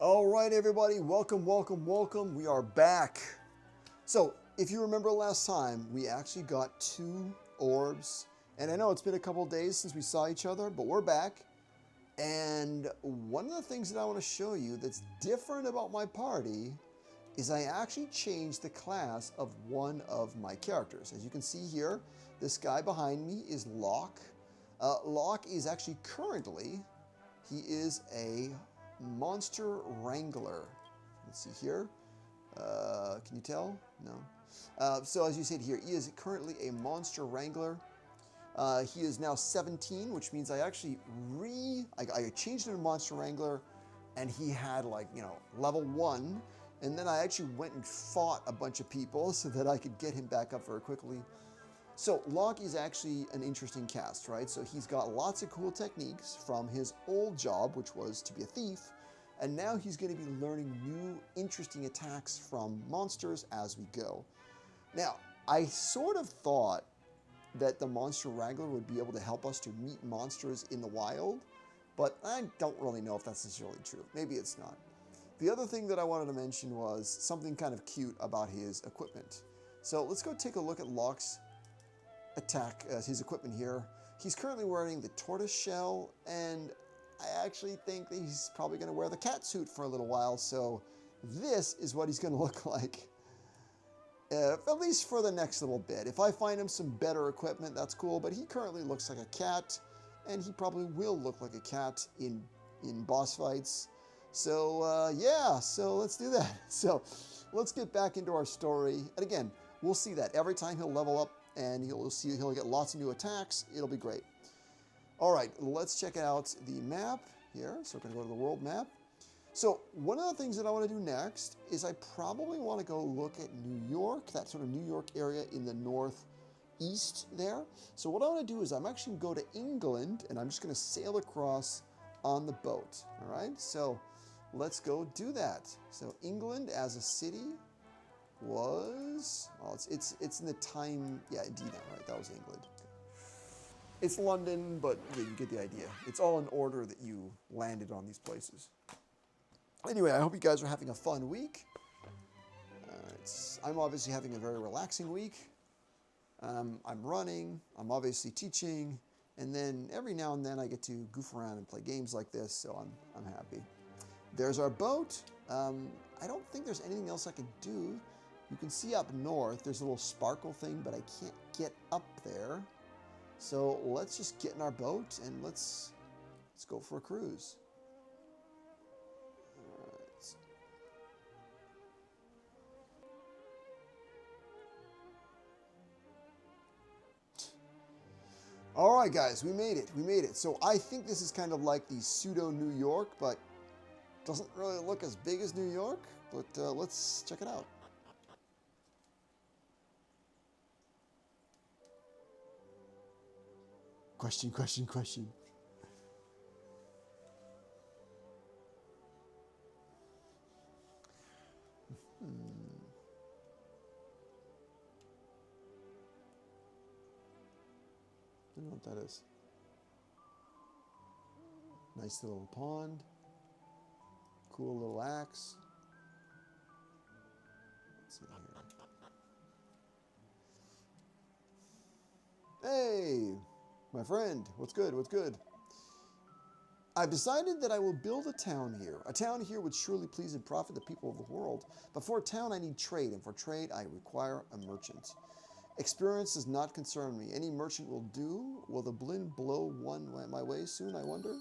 All right, everybody, welcome, welcome, welcome. We are back. So, if you remember last time, we actually got two orbs. And I know it's been a couple days since we saw each other, but we're back. And one of the things that I want to show you that's different about my party is I actually changed the class of one of my characters. As you can see here, this guy behind me is Locke. Locke is actually currently, he is a monster wrangler. Let's see here. Can you tell? No. So as you said here, he is currently a monster wrangler. He is now 17, which means I actually I changed him to Monster Wrangler, and he had level 1, and then I actually went and fought a bunch of people so that I could get him back up very quickly. So Locke is actually an interesting cast, right? So he's got lots of cool techniques from his old job, which was to be a thief, and now he's going to be learning new interesting attacks from monsters as we go. Now, I sort of thought that the Monster Wrangler would be able to help us to meet monsters in the wild, but I don't really know if that's necessarily true. Maybe it's not. The other thing that I wanted to mention was something kind of cute about his equipment. So let's go take a look at Locke's attack, his equipment here. He's currently wearing the tortoise shell, and I actually think that he's probably going to wear the cat suit for a little while, so this is what he's going to look like. At least for the next little bit. If I find him some better equipment, that's cool, but he currently looks like a cat, and he probably will look like a cat in boss fights. So, yeah, so let's do that. So, let's get back into our story. And again, we'll see that every time he'll level up, and he'll get lots of new attacks. It'll be great. All right, let's check out the map here. So, we're going to go to the world map. So one of the things that I want to do next is I probably want to go look at New York, that sort of New York area in the northeast there. So what I want to do is I'm actually going to go to England, and I'm just going to sail across on the boat. All right, so let's go do that. So England as a city was, well, it's in the time, yeah, Dina, right? That was England. It's London, but yeah, you get the idea. It's all in order that you landed on these places. Anyway, I hope you guys are having a fun week. I'm obviously having a very relaxing week. I'm running, I'm obviously teaching, and then every now and then I get to goof around and play games like this, so I'm happy. There's our boat. I don't think there's anything else I can do. You can see up north, there's a little sparkle thing, but I can't get up there. So let's just get in our boat and let's go for a cruise. All right, guys, we made it. We made it. So I think this is kind of like the pseudo New York, but doesn't really look as big as New York. But let's check it out. Question, question, question. I don't know what that is. Nice little pond. Cool little axe. Let's see here. Hey, my friend. What's good? What's good? I've decided that I will build a town here. A town here would surely please and profit the people of the world. But for a town, I need trade, and for trade, I require a merchant. Experience does not concern me. Any merchant will do. Will the wind blow my way soon, I wonder?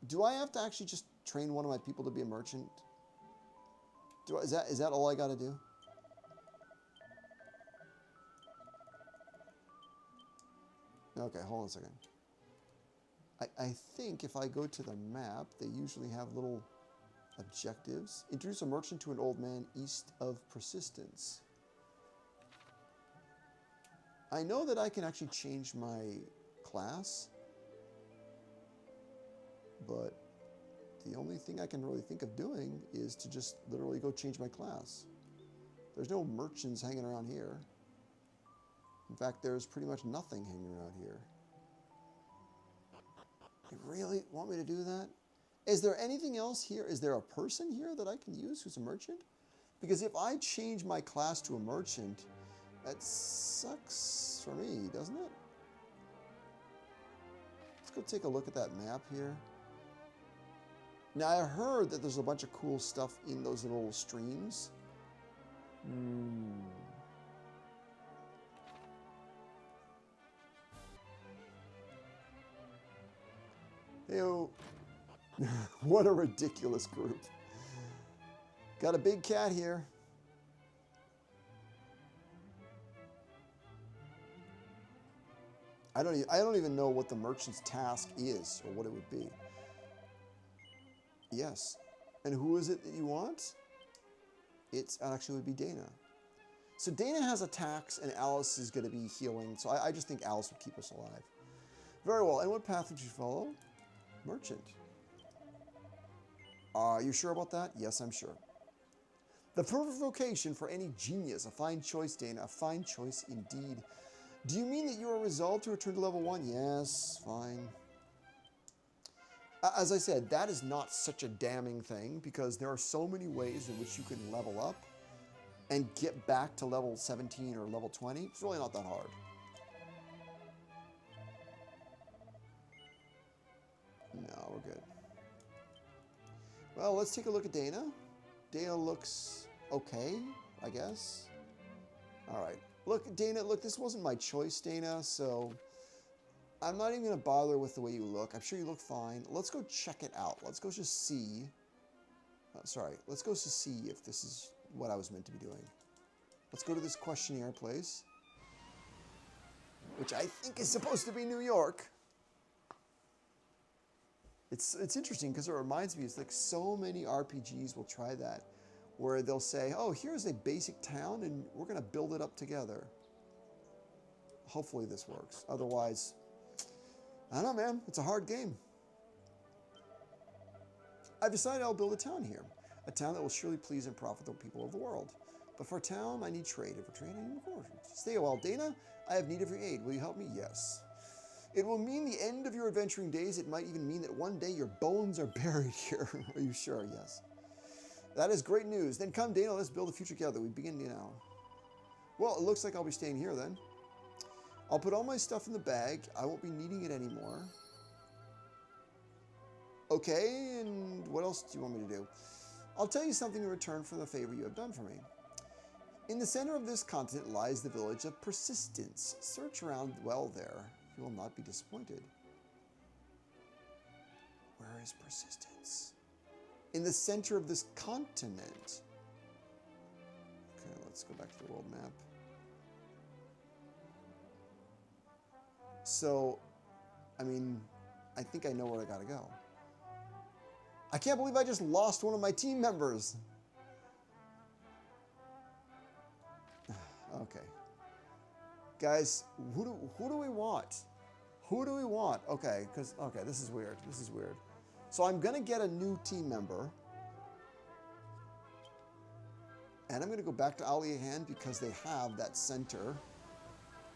Do I have to actually just train one of my people to be a merchant? Is that all I got to do? Okay, hold on a second. I think if I go to the map, they usually have little objectives. Introduce a merchant to an old man east of persistence. I know that I can actually change my class, but the only thing I can really think of doing is to just literally go change my class. There's no merchants hanging around here. In fact, there's pretty much nothing hanging around here. You really want me to do that? Is there anything else here? Is there a person here that I can use who's a merchant? Because if I change my class to a merchant, that sucks for me, doesn't it? Let's go take a look at that map here. Now, I heard that there's a bunch of cool stuff in those little streams. Hey-o. What a ridiculous group. Got a big cat here. I don't even know what the merchant's task is or what it would be. Yes. And who is it that you want? It actually would be Dana. So Dana has attacks and Alice is going to be healing. So I just think Alice would keep us alive. Very well. And what path would you follow? Merchant. Are you sure about that? Yes, I'm sure. The perfect vocation for any genius. A fine choice, Dana. A fine choice indeed. Do you mean that you are resolved to return to level 1? Yes, fine. As I said, that is not such a damning thing because there are so many ways in which you can level up and get back to level 17 or level 20. It's really not that hard. No, we're good. Well, let's take a look at Dana. Dana looks okay, I guess. All right. Look, Dana, look, this wasn't my choice, Dana, so I'm not even going to bother with the way you look. I'm sure you look fine. Let's go check it out. Let's go just see. Let's go to see if this is what I was meant to be doing. Let's go to this questionnaire place, which I think is supposed to be New York. It's interesting because it reminds me, it's like so many RPGs will try that, where they'll say, oh, here's a basic town and we're going to build it up together. Hopefully this works. Otherwise, I don't know, man. It's a hard game. I've decided I'll build a town here. A town that will surely please and profit the people of the world. But for a town, I need trade. And for trade, I need fortunes. Stay a while, Dana. I have need of your aid. Will you help me? Yes. It will mean the end of your adventuring days. It might even mean that one day your bones are buried here. Are you sure? Yes. That is great news. Then come, Dana, let's build a future together. We begin now. Well, it looks like I'll be staying here then. I'll put all my stuff in the bag. I won't be needing it anymore. Okay, and what else do you want me to do? I'll tell you something in return for the favor you have done for me. In the center of this continent lies the village of Persistence. Search around well there. You will not be disappointed. Where is Persistence? In the center of this continent. Okay, let's go back to the world map. So, I mean, I think I know where I gotta go. I can't believe I just lost one of my team members. Okay. Guys, who do we want? Who do we want? Okay, okay, this is weird. This is weird. So I'm gonna get a new team member. And I'm gonna go back to Aliahan because they have that center.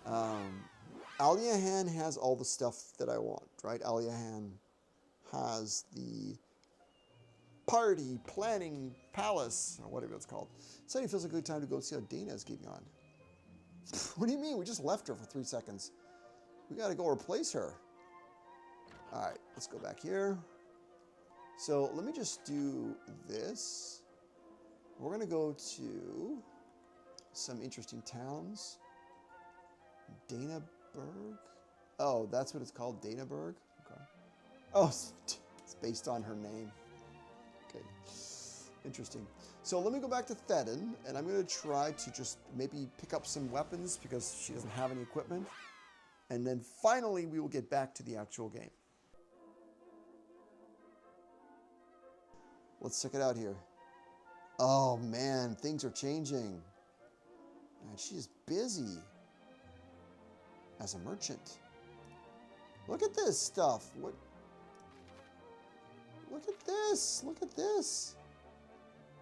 Aliahan has all the stuff that I want, right? Aliahan has the party planning palace, or whatever it's called. Suddenly feels like a good time to go see how Dana is getting on. What do you mean? We just left her for 3 seconds. We gotta go replace her. All right, let's go back here. So let me just do this. We're gonna go to some interesting towns. Danaburg? Oh, that's what it's called, Danaburg? Okay. Oh, it's based on her name. Okay, interesting. So let me go back to Theden, and I'm gonna try to just maybe pick up some weapons because she doesn't have any equipment. And then finally, we will get back to the actual game. Let's check it out here. Oh man, things are changing. Man, she is busy as a merchant. Look at this stuff. What? Look at this. Look at this.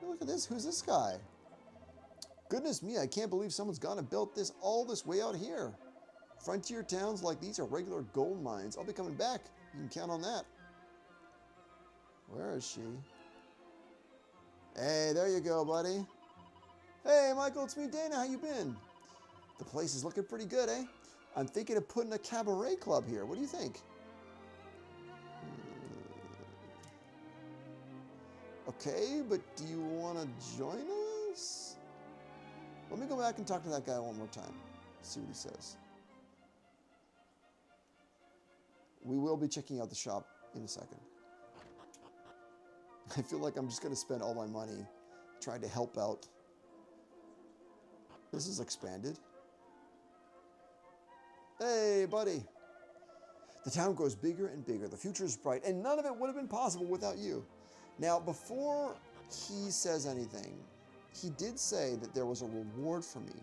Look at this. Who's this guy? Goodness me, I can't believe someone's gone and built all this way out here. Frontier towns like these are regular gold mines. I'll be coming back. You can count on that. Where is she? Hey, there you go, buddy. Hey, Michael, it's me, Dana. How you been? The place is looking pretty good, eh? I'm thinking of putting a cabaret club here. What do you think? Okay, but do you want to join us? Let me go back and talk to that guy one more time. See what he says. We will be checking out the shop in a second. I feel like I'm just going to spend all my money trying to help out. This is expanded. Hey, buddy. The town grows bigger and bigger. The future is bright, and none of it would have been possible without you. Now, before he says anything, he did say that there was a reward for me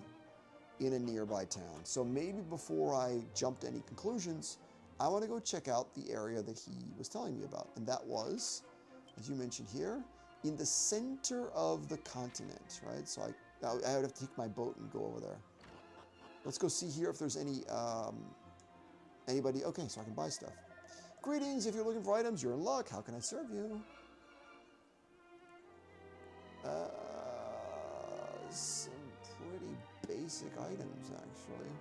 in a nearby town. So maybe before I jump to any conclusions, I want to go check out the area that he was telling me about. And that was, as you mentioned here, in the center of the continent, right? So I would have to take my boat and go over there. Let's go see here if there's anybody. Okay, so I can buy stuff. Greetings, if you're looking for items, you're in luck. How can I serve you? Some pretty basic items, actually.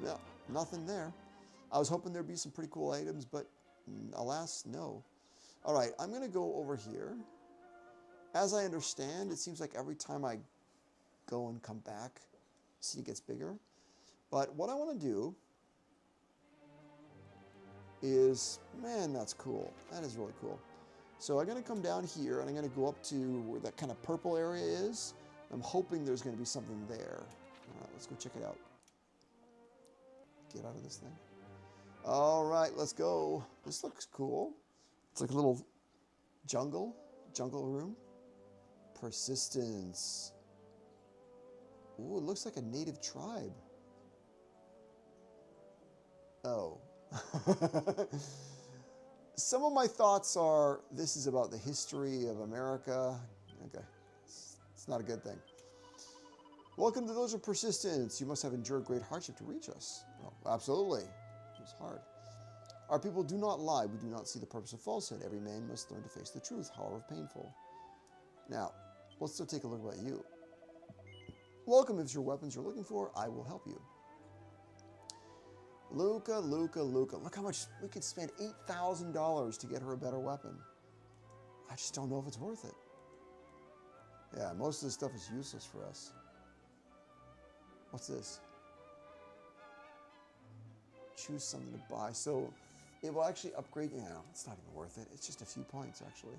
No, nothing there. I was hoping there'd be some pretty cool items, but alas, no. All right, I'm going to go over here. As I understand, it seems like every time I go and come back, the city gets bigger. But what I want to do is, man, that's cool. That is really cool. So I'm going to come down here, and I'm going to go up to where that kind of purple area is. I'm hoping there's going to be something there. All right, let's go check it out. Get out of this thing. All right, let's go. This looks cool. It's like a little jungle room. Persistence. Ooh, it looks like a native tribe. Oh. Some of my thoughts are, this is about the history of America. Okay, it's not a good thing. Welcome to those of persistence. You must have endured great hardship to reach us. Oh, absolutely. It was hard. Our people do not lie. We do not see the purpose of falsehood. Every man must learn to face the truth, however painful. Now, let's still take a look at you. Welcome. If it's your weapons you're looking for, I will help you. Luca. Look how much we could spend $8,000 to get her a better weapon. I just don't know if it's worth it. Yeah, most of this stuff is useless for us. What's this? Choose something to buy. So it will actually upgrade. Yeah, it's not even worth it. It's just a few points, actually.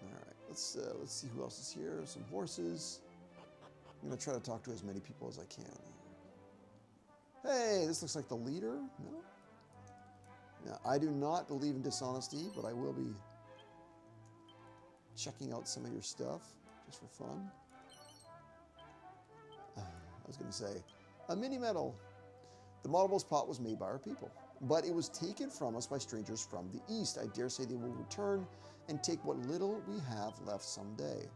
All right, let's see who else is here. Some horses. I'm gonna try to talk to as many people as I can. Hey, this looks like the leader. No. Now, I do not believe in dishonesty, but I will be checking out some of your stuff just for fun. I was going to say, a mini medal. The Maltables pot was made by our people, but it was taken from us by strangers from the east. I dare say they will return and take what little we have left someday.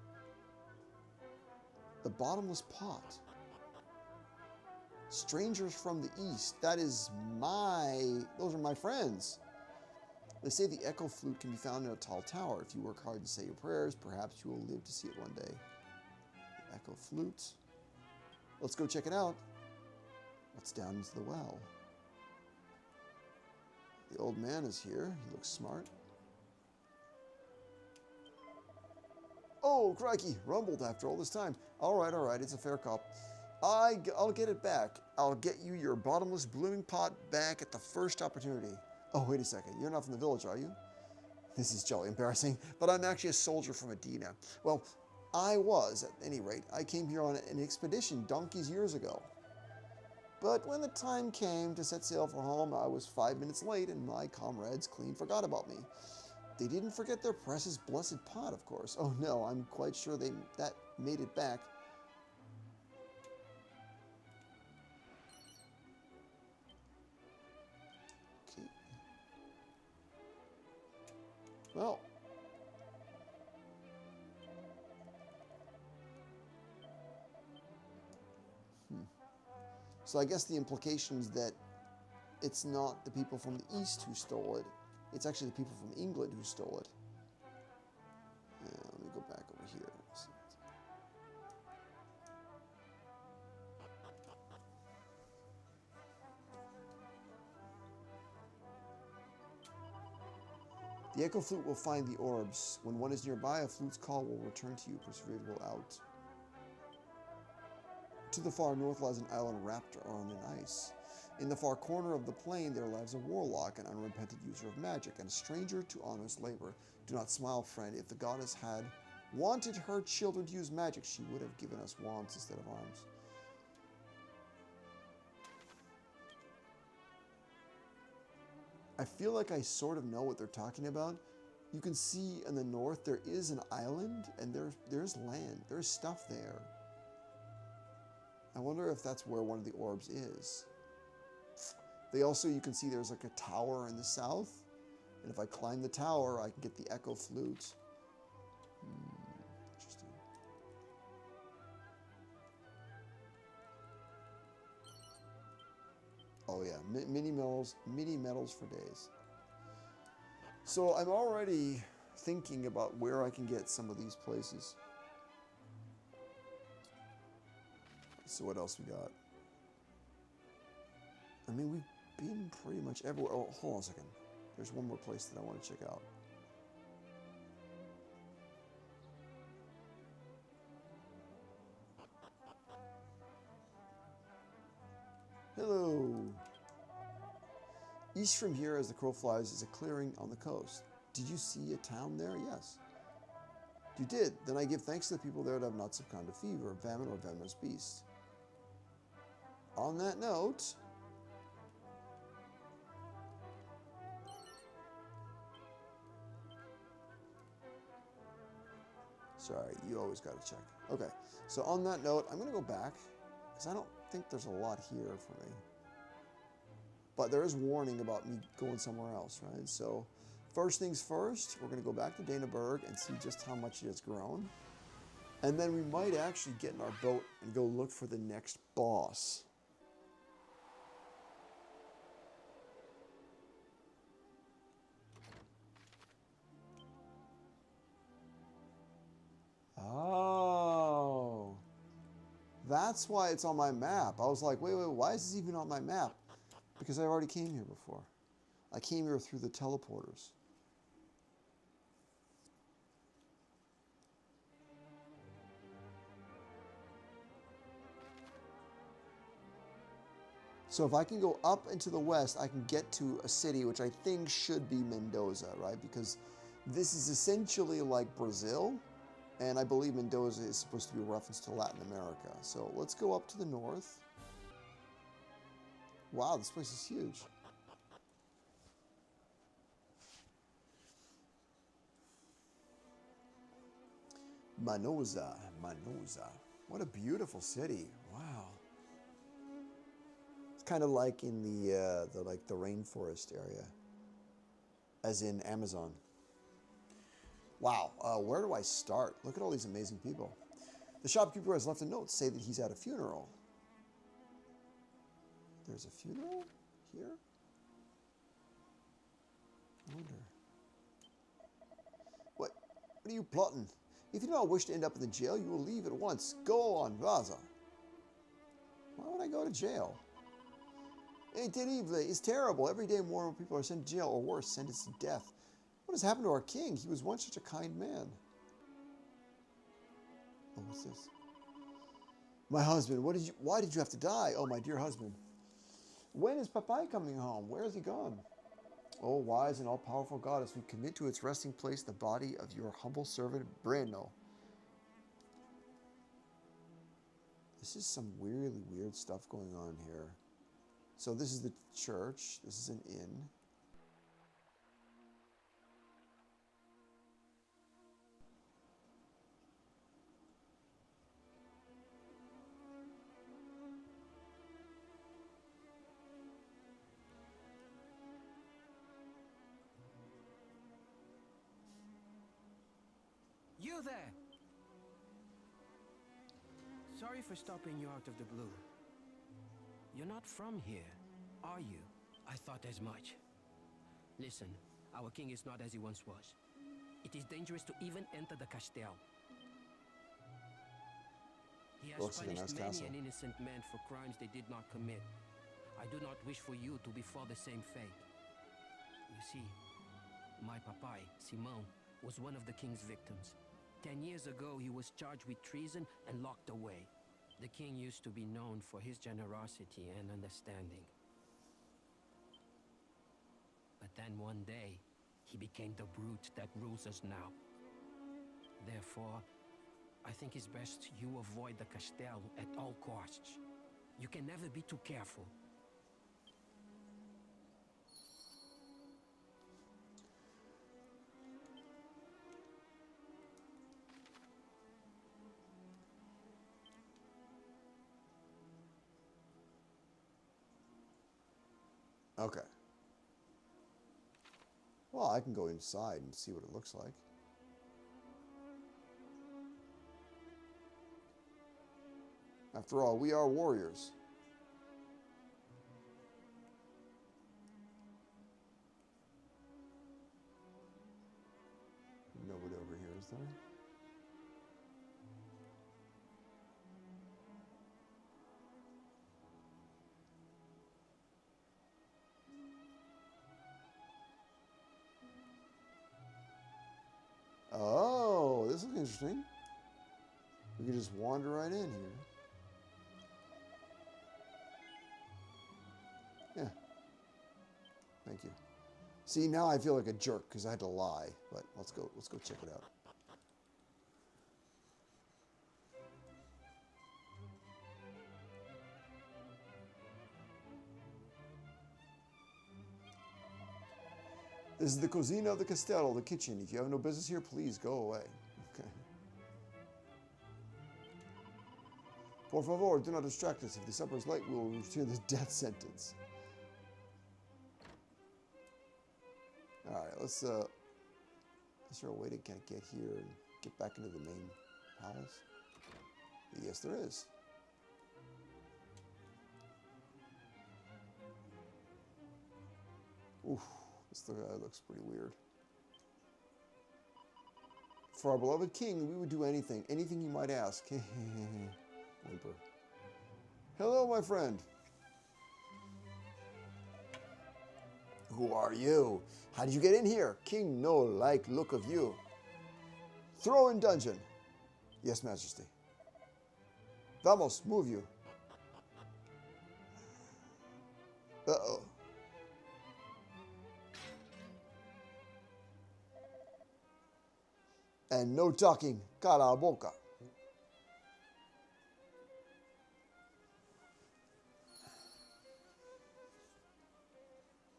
The bottomless pot. Strangers from the east. That is those are my friends. They say the echo flute can be found in a tall tower. If you work hard and say your prayers, perhaps you will live to see it one day. The echo flute. Let's go check it out. What's down into the well? The old man is here. He looks smart. Oh, crikey. Rumbled after all this time. All right. It's a fair cop. I'll get it back. I'll get you your bottomless blooming pot back at the first opportunity. Oh, wait a second. You're not from the village, are you? This is jolly embarrassing, but I'm actually a soldier from Medina. Well, I was, at any rate. I came here on an expedition donkeys years ago. But when the time came to set sail for home, I was 5 minutes late, and my comrades clean forgot about me. They didn't forget their precious blessed pot, of course. Oh no, I'm quite sure that made it back. Okay. Well. So I guess the implication is that it's not the people from the east who stole it. It's actually the people from England who stole it. Let me go back over here. The echo flute will find the orbs. When one is nearby, a flute's call will return to you. Persuade will out. To the far north lies an island wrapped around in ice. In the far corner of the plain there lies a warlock, an unrepentant user of magic, and a stranger to honest labor. Do not smile, friend. If the goddess had wanted her children to use magic, she would have given us wands instead of arms. I feel like I sort of know what they're talking about. You can see in the north there is an island, and there's land. There's stuff there. I wonder if that's where one of the orbs is. They also, you can see there's like a tower in the south. And if I climb the tower, I can get the echo flute. Interesting. Oh yeah, mini medals for days. So I'm already thinking about where I can get some of these places. So what else we got? I mean, we've been pretty much everywhere. Oh, hold on a second. There's one more place that I want to check out. Hello. East from here, as the crow flies, is a clearing on the coast. Did you see a town there? Yes. You did. Then I give thanks to the people there that have not succumbed to fever, famine, or venomous beast. On that note, sorry, you always got to check. Okay, so on that note, I'm going to go back because I don't think there's a lot here for me. But there is warning about me going somewhere else, right? So first things first, we're going to go back to Danaburg and see just how much it has grown. And then we might actually get in our boat and go look for the next boss. Oh, that's why it's on my map. I was like, wait, why is this even on my map? Because I already came here before. I came here through the teleporters. So if I can go up into the west, I can get to a city which I think should be Mendoza, right? Because this is essentially like Brazil, and I believe Mendoza is supposed to be a reference to Latin America. So let's go up to the north. Wow, this place is huge. Manoza. What a beautiful city. Wow. It's kind of like in the rainforest area, as in Amazon. Wow, where do I start? Look at all these amazing people. The shopkeeper has left a note to say that he's at a funeral. There's a funeral here? I wonder. What are you plotting? If you do not wish to end up in the jail, you will leave at once. Go on, Vaza. Why would I go to jail? It's terrible. Every day more people are sent to jail, or worse, sentenced to death. What has happened to our king? He was once such a kind man. Oh, what's this? My husband, why did you have to die? Oh, my dear husband. When is Papai coming home? Where is he gone? Oh, wise and all-powerful goddess, we commit to its resting place the body of your humble servant, Breno. This is some really weird stuff going on here. So this is the church. This is an inn. You there! Sorry for stopping you out of the blue. You're not from here, are you? I thought as much. Listen, our king is not as he once was. It is dangerous to even enter the Castel. He has Looks like a punished nice many castle. an innocent man for crimes they did not commit. I do not wish for you to befall the same fate. You see, my papai, Simão, was one of the king's victims. 10 years ago, he was charged with treason and locked away. The king used to be known for his generosity and understanding. But then one day, he became the brute that rules us now. Therefore, I think it's best you avoid the Castel at all costs. You can never be too careful. Okay. Well, I can go inside and see what it looks like. After all, we are warriors. Nobody over here, is there? Oh, this looks interesting. We can just wander right in here. Yeah. Thank you. See, now I feel like a jerk because I had to lie, but let's go check it out. This is the Cocina of the Castello, the kitchen. If you have no business here, please go away. Okay. Por favor, do not distract us. If the supper is late, we will return the death sentence. Alright, let's, is there a way to kind of get here and get back into the main palace? Yes, there is. Oof, this looks pretty weird. For our beloved king, we would do anything you might ask. Whimper. Hello, my friend. Who are you? How did you get in here? King no like look of you. Throw in dungeon. Yes, Majesty. Vamos, move you. Uh-oh. And no talking. Cala a boca.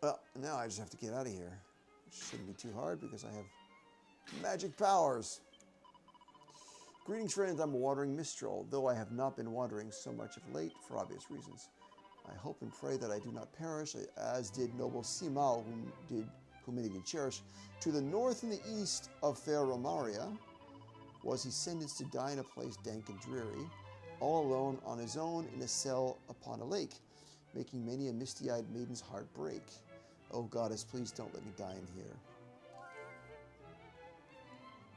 Well, now I just have to get out of here. It shouldn't be too hard because I have magic powers. Greetings, friends. I'm a wandering minstrel, though I have not been wandering so much of late for obvious reasons. I hope and pray that I do not perish, as did noble Simão, whom many did cherish. To the north and the east of fair Romaria was he sentenced to die in a place dank and dreary, all alone on his own in a cell upon a lake, making many a misty-eyed maiden's heart break. Oh, goddess, please don't let me die in here.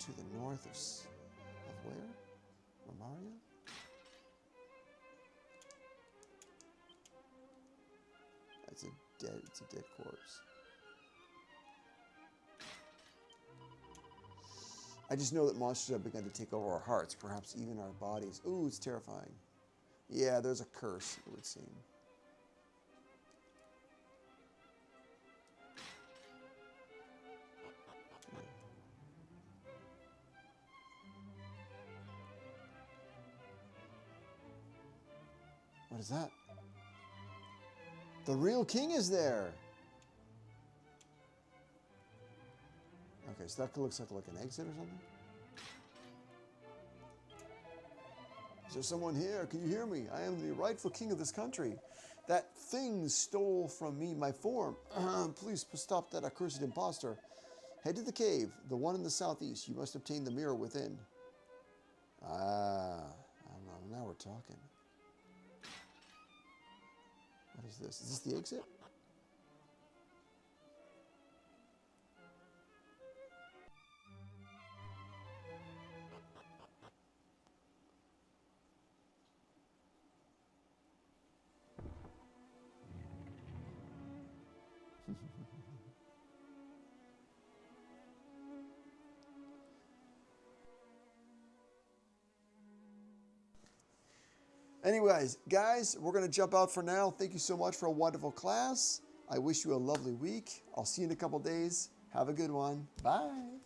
To the north of where? Romaria? It's a dead corpse. I just know that monsters have begun to take over our hearts, perhaps even our bodies. Ooh, it's terrifying. Yeah, there's a curse, it would seem. What is that? The real king is there. Okay, so that looks like an exit or something. Is there someone here? Can you hear me? I am the rightful king of this country. That thing stole from me my form. Please stop that accursed impostor. Head to the cave, the one in the southeast. You must obtain the mirror within. Ah, I don't know. Now we're talking. is this? Is this the exit? Anyways, guys, we're going to jump out for now. Thank you so much for a wonderful class. I wish you a lovely week. I'll see you in a couple days. Have a good one. Bye.